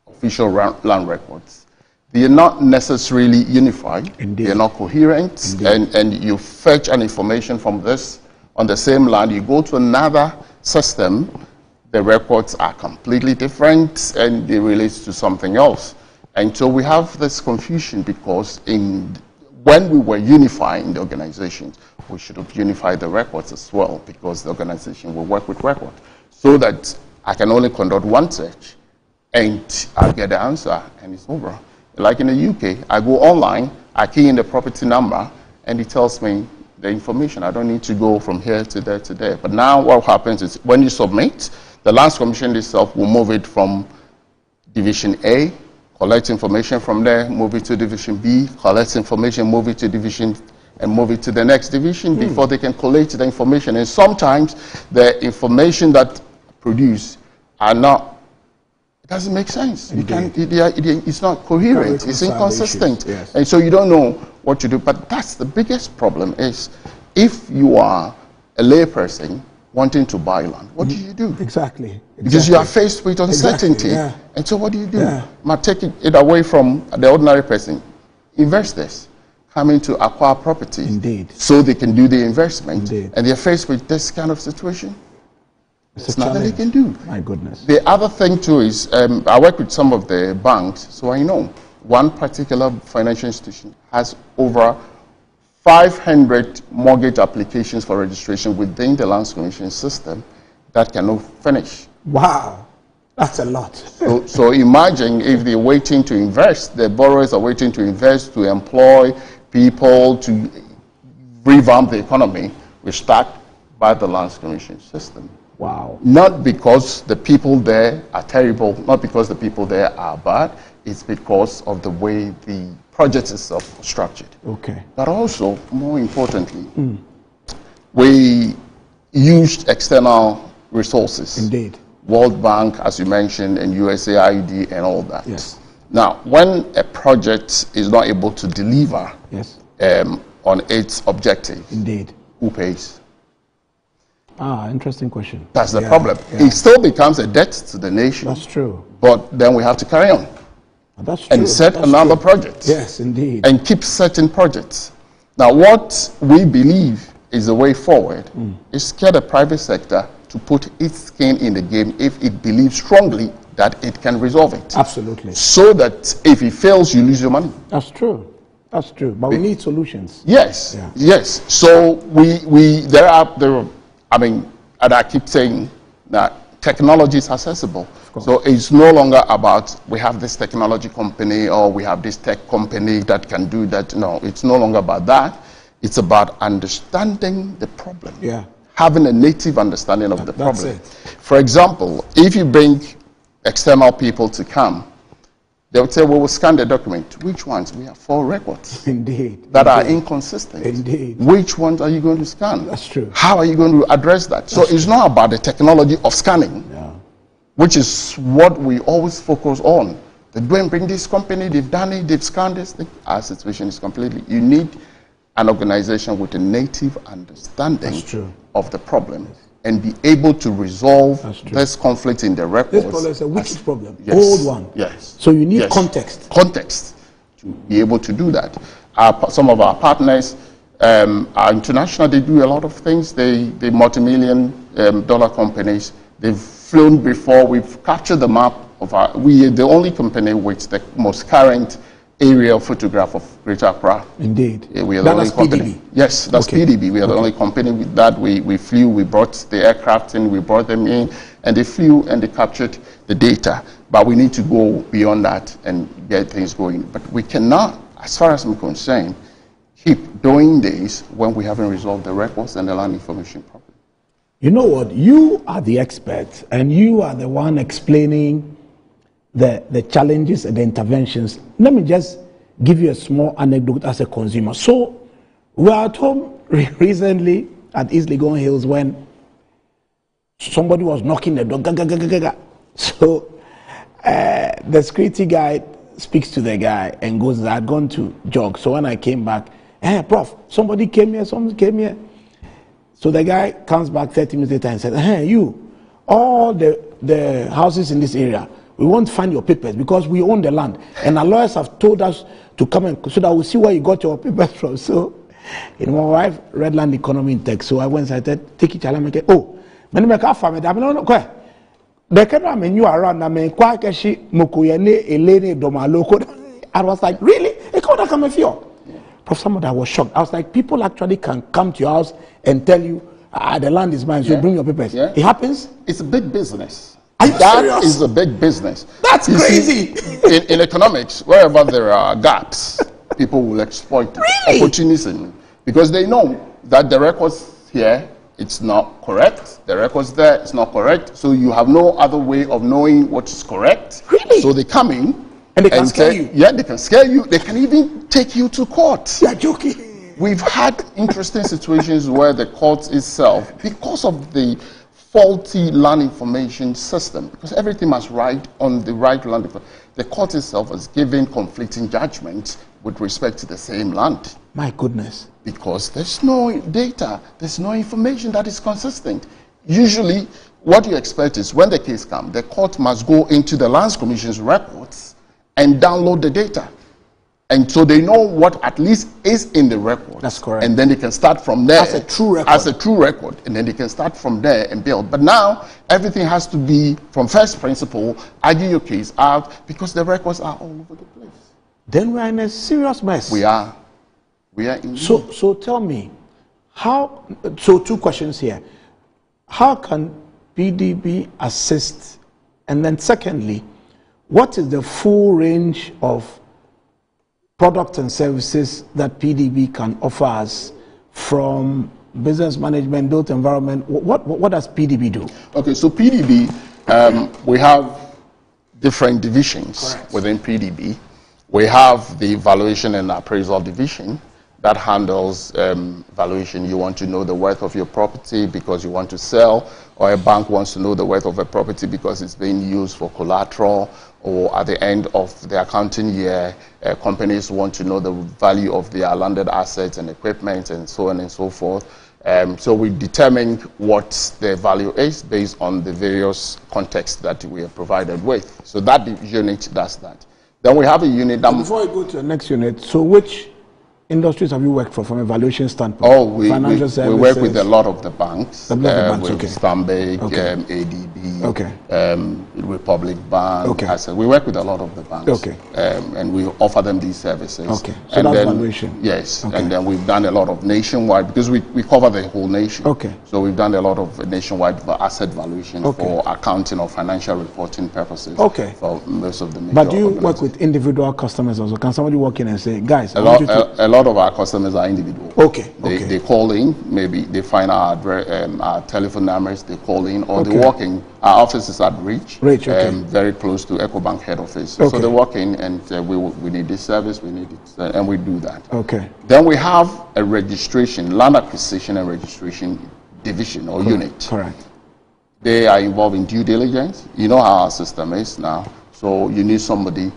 official land records. They are not necessarily unified. Indeed. They are not coherent. And you fetch an information from this on the same land, you go to another system, the records are completely different and they relate to something else. And so we have this confusion because when we were unifying the organizations, we should have unified the records as well because the organization will work with records so that I can only conduct one search and I'll get the answer and it's over. Like in the UK, I go online, I key in the property number and it tells me the information. I don't need to go from here to there to there. But now what happens is when you submit, the Lands Commission itself will move it from Division A, collect information from there, move it to Division B, collect information, move it to Division, and move it to the next division before they can collate the information. And sometimes the information that produced are not, it doesn't make sense. You can't, it's not coherent, it's inconsistent. Yes. And so you don't know what to do. But that's the biggest problem is if you are a layperson wanting to buy land, what do you do? Exactly. Because you are faced with uncertainty. Yeah. And so what do you do? Yeah. Might take it away from the ordinary person. Investors coming to acquire property. Indeed. So they can do the investment. Indeed. And they're faced with this kind of situation. There's nothing they can do. My goodness. The other thing too is, I work with some of the banks, so I know one particular financial institution has over 500 mortgage applications for registration within the Lands Commission system that cannot finish. Wow, that's a lot. So imagine if they're waiting to invest, the borrowers are waiting to invest, to employ people, to revamp the economy. We start by the Lands Commission system. Wow. Not because the people there are terrible, not because the people there are bad, it's because of the way the project itself is structured. Okay. But also, more importantly, we used external resources. Indeed. World Bank, as you mentioned, and USAID and all that. Yes. Now, when a project is not able to deliver Yes. On its objective, Indeed. who pays? Interesting question. That's the problem. Yeah. It still becomes a debt to the nation. That's true. But then we have to carry on. That's true. And set That's another true. project. Yes, indeed. And keep setting projects. Now, what we believe is the way forward is get the private sector to put its skin in the game if it believes strongly that it can resolve it. Absolutely. So that if it fails, you lose your money. That's true. That's true. But we need solutions. Yes, Yeah. yes. So and I keep saying that technology is accessible. So it's no longer about we have this technology company or we have this tech company that can do that. No, it's no longer about that. It's about understanding the problem. Yeah. Having a native understanding of the That's problem. it. For example, if you bring external people to come, they would say, well, we'll scan the document. Which ones? We have 4 records Indeed. that are inconsistent. Indeed. Which ones are you going to scan? That's true. How are you going to address that? So it's not about the technology of scanning, which is what we always focus on. They go and bring this company, they've done it, they've scanned this thing. Our situation is completely, you need an organization with a native understanding of the problem and be able to resolve this conflict in the records. This problem is a wicked problem, Yes. old one. Yes. So you need Yes. context. Context to be able to do that. Some of our partners are international. They do a lot of things. They multi-million dollar companies. They've flown before. We've captured the map of we are the only company with the most current aerial photograph of Greater Accra. Indeed. We are the only company. PDB. Yes, that's PDB. We are the only company with that. We flew, we brought the aircraft in, we brought them in, and they flew and they captured the data. But we need to go beyond that and get things going. But we cannot, as far as I'm concerned, keep doing this when we haven't resolved the records and the land information problem. You know what? You are the expert, and you are the one explaining the challenges and the interventions. Let me just give you a small anecdote as a consumer. So we were at home recently at East Legon Hills when somebody was knocking the door. So the security guy speaks to the guy and goes, I had gone to jog. So when I came back, hey, Prof, somebody came here. So the guy comes back 30 minutes later and said, hey, you, all the houses in this area, we won't find your papers because we own the land. And our lawyers have told us to come and so that we'll see where you got your papers from. So, my wife read land economy in tech. So I went and said, take it, oh, many make our family. I mean, no, they cannot mean you around. I mean, I was like, really? It can't come with you. Prof, somebody was shocked. I was like, people actually can come to your house and tell you, the land is mine, so you bring your papers. Yeah. It happens? It's a big business. That is a big business. That's crazy. See, in economics, wherever there are gaps, people will exploit opportunism because they know that the records here, it's not correct. The records there, it's not correct. So you have no other way of knowing what is correct. Really? So they come in and they can scare you. Yeah, they can scare you. They can even take you to court. You're joking. We've had interesting situations where the court itself, because of the faulty land information system, because everything must write on the right land. The court itself has given conflicting judgments with respect to the same land. My goodness. Because there's no data, there's no information that is consistent. Usually, what you expect is when the case comes, the court must go into the Lands Commission's records and download the data. And so they know what at least is in the record. That's correct. And then they can start from there. As a true record. As a true record. And then they can start from there and build. But now, everything has to be from first principle, argue your case out, because the records are all over the place. Then we're in a serious mess. We are. We are in. So tell me, so two questions here. How can PDB assist? And then secondly, what is the full range of products and services that PDB can offer us, from business management, built environment? What does PDB do? Okay, so PDB, we have different divisions. Correct. Within PDB. We have the valuation and appraisal division that handles valuation. You want to know the worth of your property because you want to sell, or a bank wants to know the worth of a property because it's being used for collateral, or at the end of the accounting year, companies want to know the value of their landed assets and equipment and so on and so forth. So we determine what the value is based on the various contexts that we are provided with. So that unit does that. Then we have a unit that... Before I go to the next unit, so which industries have you worked for from a valuation standpoint? Oh, we work with a lot of the banks. The banks, with okay. Stanbic, Okay. ADB, Okay. Republic Bank. Okay. We work with a lot of the banks. Okay. And we offer them these services. Okay. So and that's then, valuation. Yes. Okay. And then we've done a lot of nationwide, because we cover the whole nation. Okay. So we've done a lot of nationwide asset valuation Okay. for accounting or financial reporting purposes. Okay. For most of the major But do you work organizations. with individual customers also? Can somebody walk in and say, guys, A I want you to... lot of our customers are individual. Okay, They call in, maybe they find our telephone numbers, they call in, or they Okay. walk in. Our office is at Reach, okay. very close to EcoBank head office. Okay. So they walk in and we need this service, we need it, and we do that. Okay. Then we have a registration, land acquisition and registration division or unit. Correct. They are involved in due diligence. You know how our system is now. So you need somebody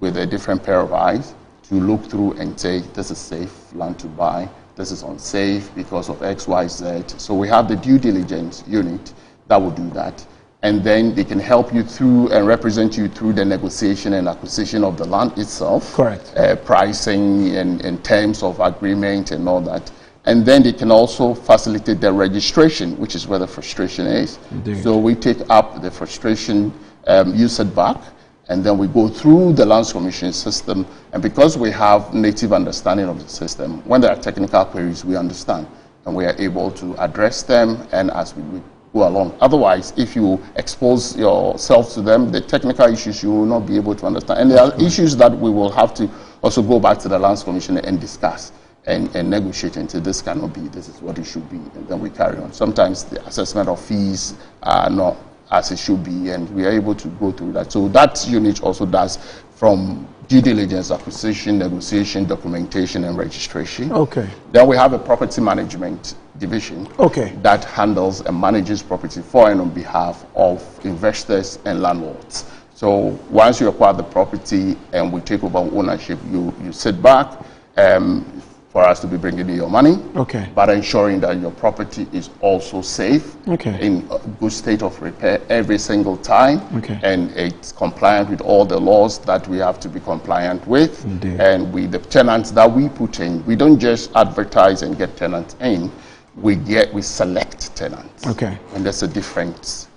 with a different pair of eyes to look through and say, this is safe land to buy, this is unsafe because of X, Y, Z. So we have the due diligence unit that will do that. And then they can help you through and represent you through the negotiation and acquisition of the land itself. Correct. Pricing and terms of agreement and all that. And then they can also facilitate the registration, which is where the frustration is. Indeed. So we take up the frustration, use it back, and then we go through the Lands Commission system. And because we have native understanding of the system, when there are technical queries, we understand, and we are able to address them and as we go along. Otherwise, if you expose yourself to them, the technical issues you will not be able to understand. And there are issues that we will have to also go back to the Lands Commission and discuss and negotiate until this cannot be, this is what it should be, and then we carry on. Sometimes the assessment of fees are not as it should be, and we are able to go through that. So that unit also does from due diligence, acquisition, negotiation, documentation, and registration. Okay. Then we have a property management division. Okay. That handles and manages property for and on behalf of investors and landlords. So once you acquire the property and we take over ownership, you sit back for us to be bringing you your money, okay, but ensuring that your property is also safe, okay, in a good state of repair every single time, okay, and it's compliant with all the laws that we have to be compliant with. Indeed. And with the tenants that we put in, we don't just advertise and get tenants in, we select tenants. Okay. And that's a different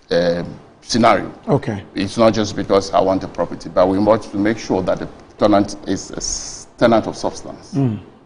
scenario. Okay. It's not just because I want a property, but we want to make sure that the tenant is a tenant of substance.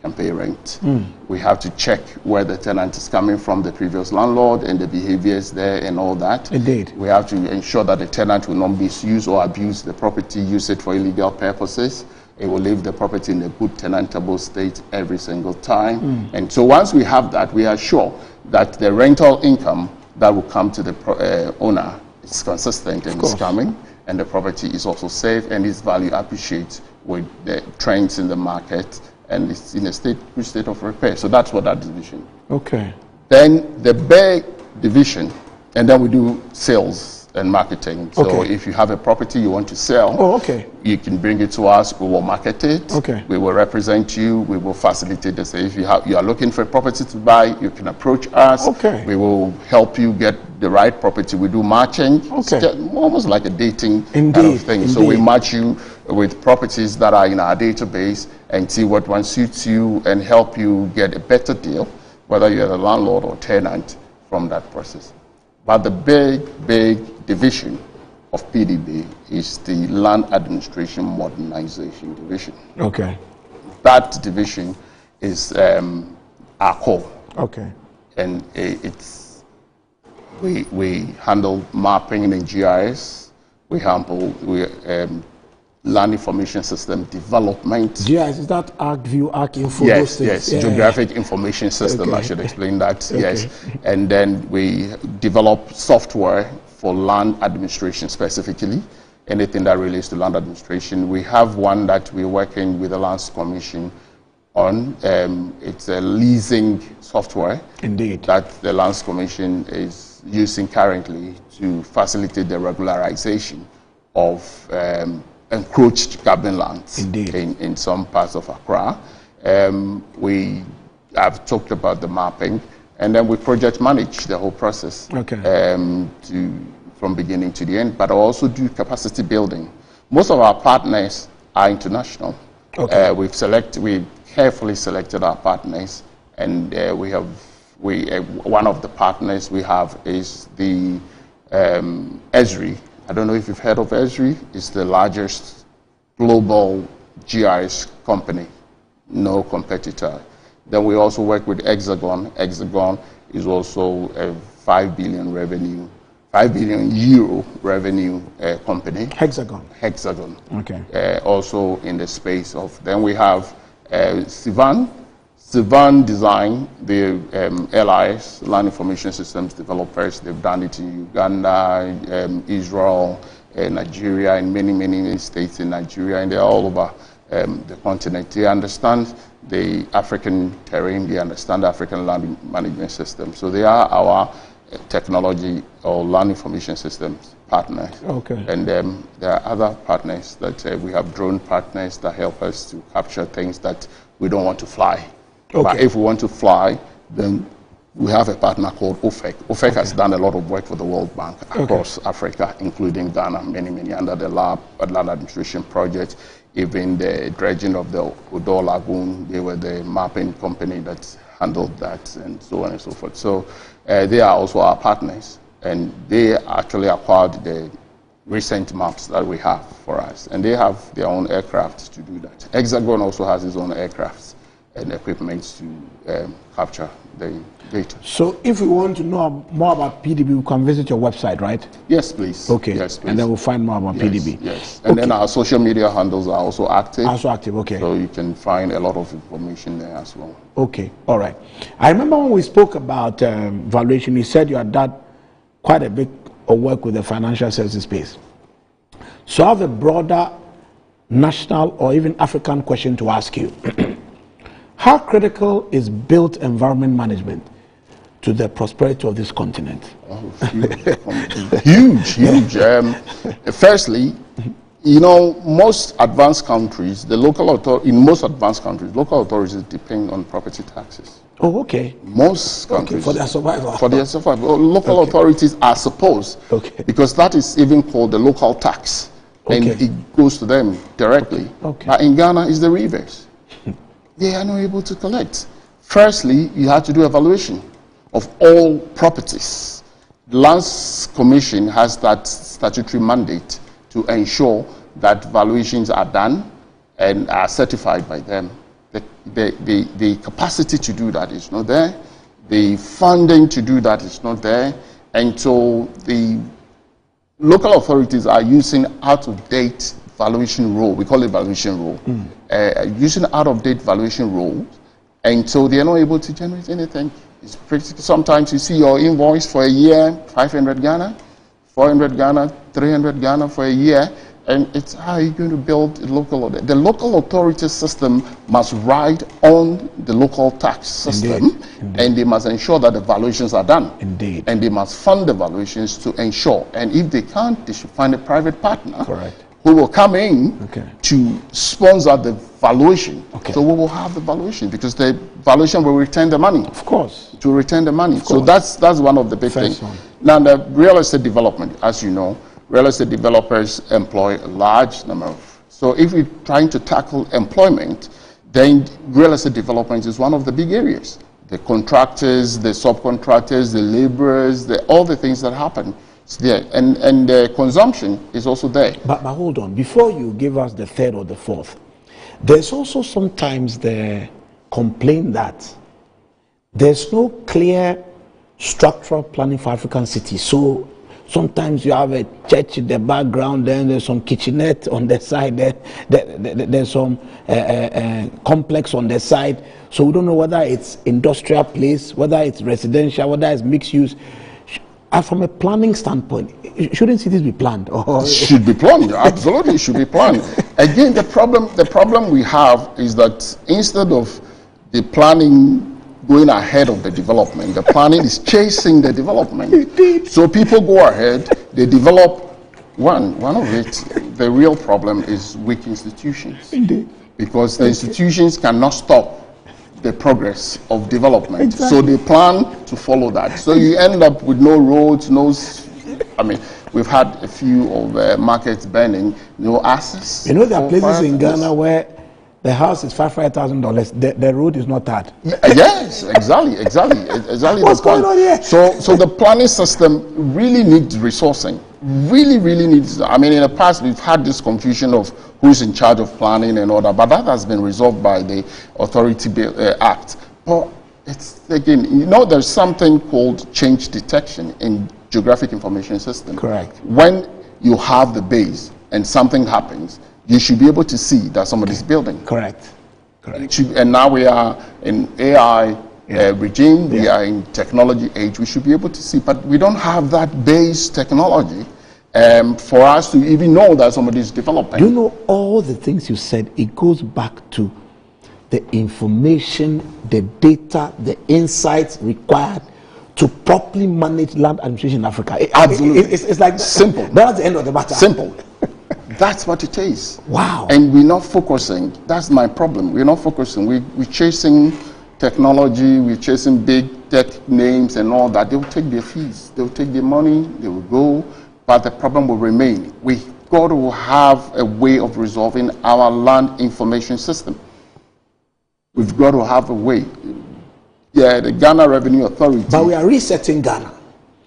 Can pay rent. We have to check where the tenant is coming from, the previous landlord, and the behaviors there and all that. Indeed. We have to ensure that the tenant will not misuse or abuse the property, use it for illegal purposes. It will leave the property in a good tenantable state every single time. And so once we have that, we are sure that the rental income that will come to the owner is consistent and is coming, and the property is also safe and its value appreciates with the trends in the market, and it's in a good state of repair. So that's what that division. Okay. Then the Bay division, and then we do sales and marketing. So if you have a property you want to sell, you can bring it to us. We will market it. We will represent you. We will facilitate the sale. If you are looking for a property to buy, you can approach us. We will help you get the right property. We do matching. It's almost like a dating kind of thing. So we match you with properties that are in our database and see what one suits you and help you get a better deal, whether you're a landlord or tenant, from that process. But the big division of PDB is the Land Administration Modernization Division. That division is our core. And we handle mapping and GIS. We handle land information system development. GIS, is that ArcView, ArcInfo? Yes, Geographic Information System, I should explain that, yes. And then we develop software for land administration specifically, anything that relates to land administration. We have one that we're working with the Lands Commission on. It's a leasing software that the Lands Commission is using currently to facilitate the regularization of encroached cabin lands in some parts of Accra. We have talked about the mapping, and then we project manage the whole process from beginning to the end, but also do capacity building. Most of our partners are international. We've carefully selected our partners, and one of the partners we have is the Esri. I don't know if you've heard of Esri. It's the largest global GIS company, no competitor. Then we also work with Hexagon. Hexagon is also a 5 billion euro revenue company. Hexagon. Also in the space of, then we have Sivan Design, the LIS, Land Information Systems developers. They've done it in Uganda, Israel, Nigeria, and many states in Nigeria, and they're all over the continent. They understand the African terrain, they understand the African land management system. So they are our technology or land information systems partners. And there are other partners that we have drone partners that help us to capture things that we don't want to fly. But if we want to fly, then we have a partner called OFEC. OFEC has done a lot of work for the World Bank across Africa, including Ghana, many under the land administration project, even the dredging of the Odo Lagoon. They were the mapping company that handled that, and so on and so forth. So they are also our partners, and they actually acquired the recent maps that we have for us, and they have their own aircraft to do that. Hexagon also has its own aircraft and equipment to capture the data. So if we want to know more about PDB, we can visit your website, right? Yes, please. Yes, please. And then we'll find more about PDB. Yes. And then our social media handles are also active. So you can find a lot of information there as well. All right. I remember when we spoke about valuation, you said you had done quite a bit of work with the financial services space. So I have a broader national or even African question to ask you. How critical is built environment management to the prosperity of this continent? Huge. Firstly, most advanced countries, in most advanced countries, local authorities depend on property taxes. Most countries. For their survival. Local authorities are supposed, because that is even called the local tax, and it goes to them directly. But in Ghana, it's the reverse. They are not able to collect. Firstly, you have to do evaluation of all properties. The Lands Commission has that statutory mandate to ensure that valuations are done and are certified by them. The capacity to do that is not there. The funding to do that is not there. And so the local authorities are using out-of-date valuation rule. We call it valuation rule. Using out-of-date valuation rules, and so they are not able to generate anything. It's pretty, sometimes you see your invoice for a year, 500 Ghana, 400 Ghana, 300 Ghana for a year, And it's how are you going to build the local authority system must ride on the local tax system. Indeed. And they must ensure that the valuations are done. Indeed. And they must fund the valuations to ensure. And if they can't, they should find a private partner. Correct. Who will come in to sponsor the valuation. So we will have the valuation because the valuation will return the money. Of course. To return the money. So that's one of the big things. Now the real estate development, as you know, real estate developers employ a large number of. So if we're trying to tackle employment, then real estate development is one of the big areas. The contractors, the subcontractors, the laborers, all the things that happen. It's there. And the consumption is also there. But hold on, before you give us the third or the fourth, there's also sometimes the complaint that there's no clear structural planning for African cities. So sometimes you have a church in the background, then there's some kitchenette on the side, there's some complex on the side. So we don't know whether it's industrial place, whether it's residential, whether it's mixed use. From a planning standpoint, shouldn't cities be planned? It should be planned, absolutely, it should be planned. Again, the problem we have is that instead of the planning going ahead of the development, the planning is chasing the development. Indeed. So people go ahead, they develop one of it. The real problem is weak institutions. Indeed. Because the institutions cannot stop the progress of development. Exactly. So they plan to follow that. So you end up with no roads, we've had a few of markets burning, no access. You know, there are places in Ghana where the house is $5,000, the road is not that. Yes, exactly. What's going on here? So the planning system really needs resourcing. Really needs. I mean, in the past we've had this confusion of who's in charge of planning and all that, but that has been resolved by the Authority Act. But it's again, there's something called change detection in geographic information system. Correct. When you have the base and something happens, you should be able to see that somebody's building. Correct. And now we are in AI regime, we are in technology age, we should be able to see, but we don't have that base technology for us to even know that somebody's developing. You know, all the things you said, it goes back to the information, the data, the insights required to properly manage land administration in Africa. Absolutely. It's like simple. That's the end of the matter. Simple. That's what it is. Wow. And we're not focusing. That's my problem. We're not focusing. We're chasing technology. We're chasing big tech names and all that. They'll take their fees. They'll take their money. They will go. But the problem will remain. We've got to have a way of resolving our land information system. We've got to have a way. Yeah, the Ghana Revenue Authority. But we are resetting Ghana.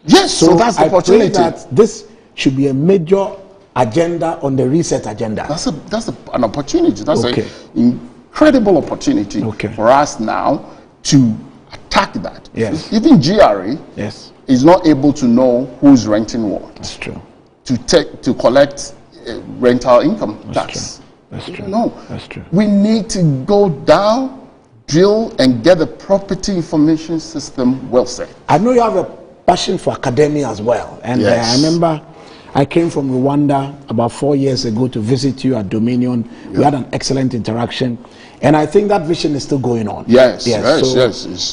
Yes, so that's the opportunity. I pray that this should be a major agenda on the reset agenda. That's an opportunity. That's an incredible opportunity for us now to attack that. Yes. Even GRA is not able to know who's renting what. That's true. To collect rental income tax. That's true. No. That's true. We need to go down, drill, and get the property information system well set. I know you have a passion for academia as well. And I remember I came from Rwanda about 4 years ago to visit you at Dominion. Yeah. We had an excellent interaction. And I think that vision is still going on. Yes.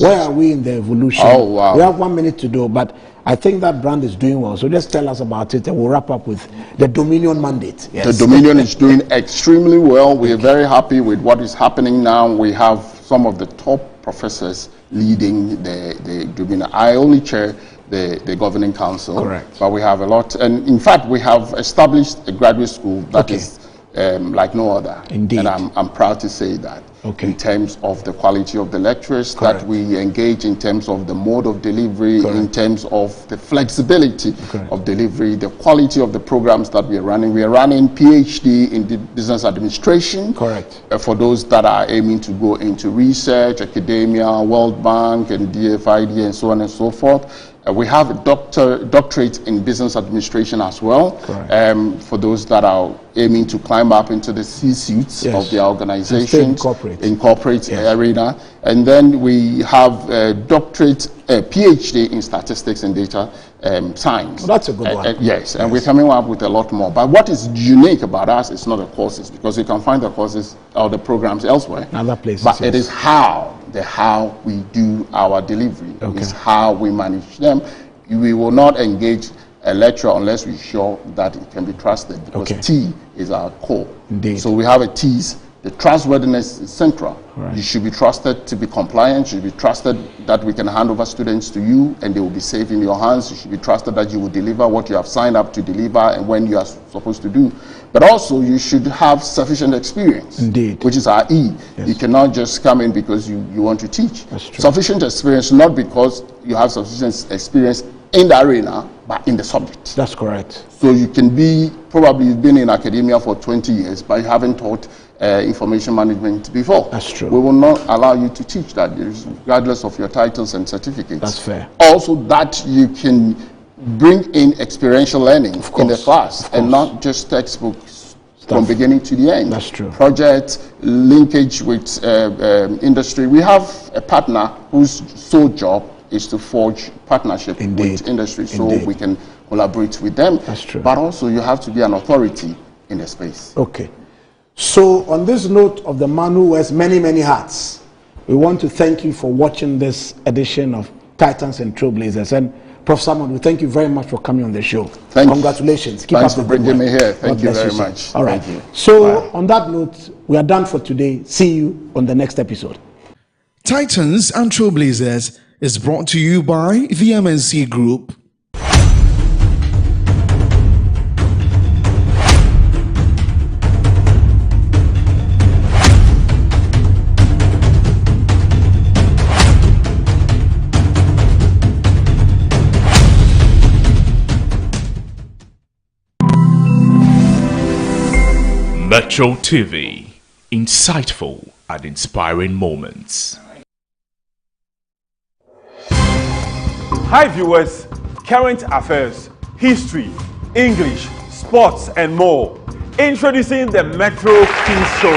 Where are we in the evolution? Oh, wow. We have 1 minute to do, but I think that brand is doing well. So just tell us about it and we'll wrap up with the Dominion mandate. Yes. The Dominion is doing extremely well. We are very happy with what is happening now. We have some of the top professors leading the Dominion. I only chair the governing council. Correct. But we have a lot. And in fact, we have established a graduate school that is like no other. Indeed. And I'm proud to say that. In terms of the quality of the lecturers that we engage, in terms of the mode of delivery, in terms of the flexibility of delivery, the quality of the programs that we are running. We are running PhD in business administration. For those that are aiming to go into research, academia, World Bank, and DFID, and so on and so forth. We have a doctorate in business administration as well, for those that are aiming to climb up into the C-suites of the organization, in corporate arena. And then we have a doctorate a PhD in statistics and data science. Well, that's a good one. Yes, and we're coming up with a lot more. But what is unique about us is not the courses, because you can find the courses or the programs elsewhere. Other places. But it is how we do our delivery. Okay. It's how we manage them. We will not engage a lecturer unless we're sure that it can be trusted, because T is our core. Indeed. So we have a T's. The trustworthiness is central. Right. You should be trusted to be compliant. You should be trusted that we can hand over students to you and they will be safe in your hands. You should be trusted that you will deliver what you have signed up to deliver and when you are supposed to do. But also you should have sufficient experience. Indeed. Which is our E. Yes. You cannot just come in because you want to teach. That's true. Sufficient experience, not because you have sufficient experience in the arena, but in the subject. That's correct. So you can be, probably you've been in academia for 20 years, but you haven't taught information management before. That's true. We will not allow you to teach that, regardless of your titles and certificates. That's fair. Also, that you can bring in experiential learning in the class and not just textbooks from beginning to the end. That's true. Project, linkage with industry. We have a partner whose sole job is to forge partnership with industry, so we can collaborate with them. That's true. But also you have to be an authority in the space. Okay. So on this note of the man who wears many, many hats, we want to thank you for watching this edition of Titans and Trailblazers. And Prof. Hammond, we thank you very much for coming on the show. Thanks Congratulations. Keep for up the good bringing work. me here. Thank God you bless very sir. much. All right. Thank you. So Bye. on that note, we are done for today. See you on the next episode. Titans and Trailblazers is brought to you by the MNC Group. Metro TV, insightful and inspiring moments. Hi viewers, current affairs, history, English, sports and more. Introducing the Metro Quiz Show.